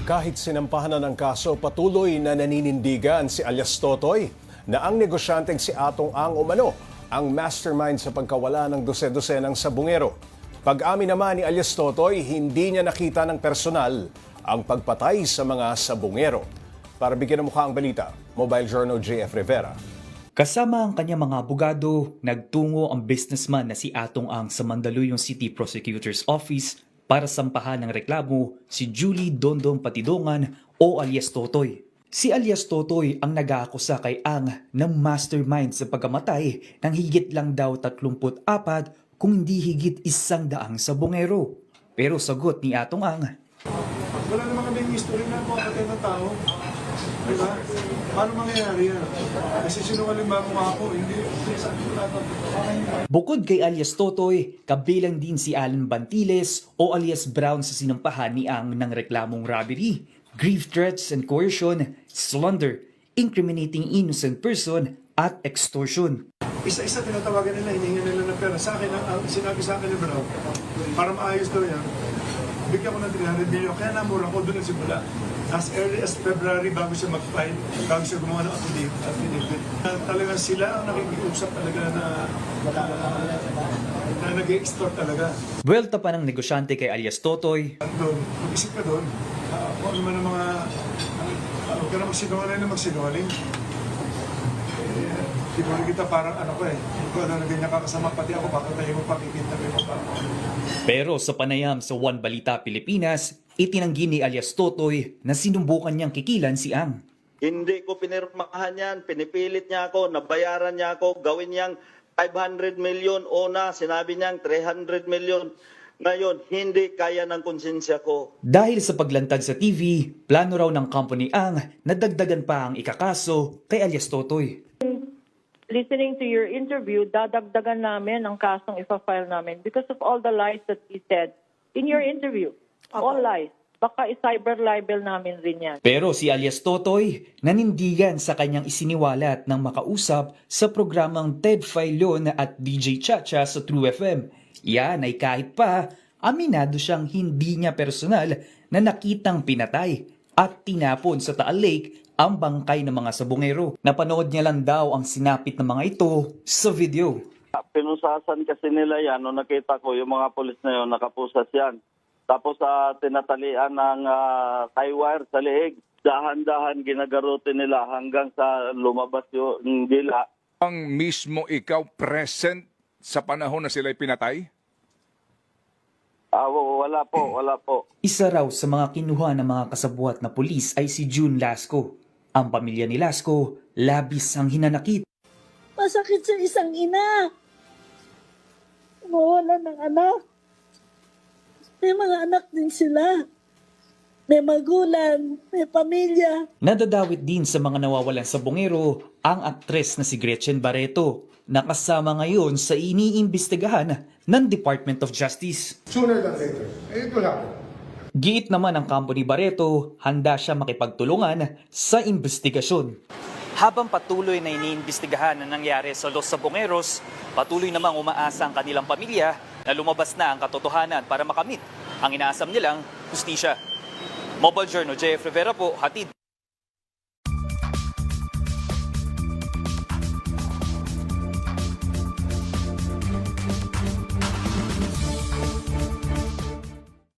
Kahit sinampahan na ng kaso, patuloy na naninindigan si alias Totoy na ang negosyanteng si Atong Ang umano ang mastermind sa pagkawala ng dose-dosenang sabungero. Pag-amin naman ni alias Totoy, hindi niya nakita ng personal ang pagpatay sa mga sabungero. Para bigyan ng mukha ang balita, Mobile Journal JF Rivera. Kasama ang kanyang mga abogado, nagtungo ang businessman na si Atong Ang sa Mandaluyong City Prosecutor's Office para sampahan ng reklamo si Julie Dondong Patidongan o alias Totoy. Si alias Totoy ang nag-aakusa kay Ang ng mastermind sa pagkamatay ng higit lang daw 34 kung hindi higit 100 sabongero. Pero sagot ni Atong Ang, wala naman kaming history na makakatay ng tao. Diba? Paano mangyayari yan? Kasi sinungaling ba mukha ako? Hindi. bukod kay alias Totoy, kabilang din si Alan Bantiles o alias Brown sa sinampahan ni Ang ng reklamong robbery, grave threats and coercion, slander, incriminating innocent person at extortion. Isa-isa tinatawagan nila, hiningi nila ng pera. Sa akin, ang sinabi sa akin ni Brown, para maayos daw yan, bigyan ko ng 300 million. Kaya namura ko doon nagsimula. As early as February bago siya mag-file, bago siya gumawa ng affidavit. Talaga sila ang nakikiusap talaga na nag-extort talaga. Buwelta pa ng negosyante kay alias Totoy, Doon, mag-isip ka doon. Kung ano man ang mga, huwag ka na magsinungaling na magsinungaling. Di ba kita parang ano ko hindi ko na ganyan kakasama, pati ako baka tayo mo pakikita mo pa. pero sa panayam sa One Balita Pilipinas, itinanggi ni alias Totoy na sinubukan niyang kikilan si Ang. Hindi ko pinirmahan yan, pinipilit niya ako, nabayaran niya ako, gawin niyang 500 million, una, sinabi niyang 300 million. Ngayon, hindi kaya ng konsensya ko. Dahil sa paglantad sa TV, plano raw ng company Ang na dagdagan pa ang ikakaso kay alias Totoy. Listening to your interview, dadagdagan namin ang kasong ipa-file namin because of all the lies that he said in your interview. All lies. Baka i-cyber libel namin rin yan. Pero si alias Totoy nanindigan sa kanyang isiniwalat ng makausap sa programang Ted Filon at DJ Chacha sa True FM. Yan ay kahit pa aminado siyang hindi niya personal na nakitang pinatay at tinapon sa Taal Lake ang bangkay ng mga sabungero. Napanood niya lang daw ang sinapit ng mga ito sa video. Pinusasan kasi nila yan, nung nakita ko yung mga polis na yun, nakapusas yan. Tapos tinatalian ng tie-wire sa liig. Dahan-dahan ginagarote nila hanggang sa lumabas yung dila. Ang mismo ikaw present sa panahon na sila'y pinatay? Wala po. Isa raw sa mga kinuha ng mga kasabwat na pulis ay si June Lasco. Ang pamilya ni Lasco, labis ang hinanakit. Masakit sa isang ina. Mawala ng anak. May mga anak din sila. May magulang, may pamilya. Nadadawit din sa mga nawawalan sa bungero ang aktres na si Gretchen Barreto, na kasama ngayon sa iniimbestigahan ng Department of Justice. Sooner than later, it will happen. Giit naman ang kampo ni Barreto, handa siya makipagtulungan sa investigasyon. Habang patuloy na iniimbestigahan ang nangyari sa Los Sabongeros, patuloy namang umaasa ang kanilang pamilya na lumabas na ang katotohanan para makamit ang inaasam nilang hustisya. Mobile Journal JF Rivera po, hatid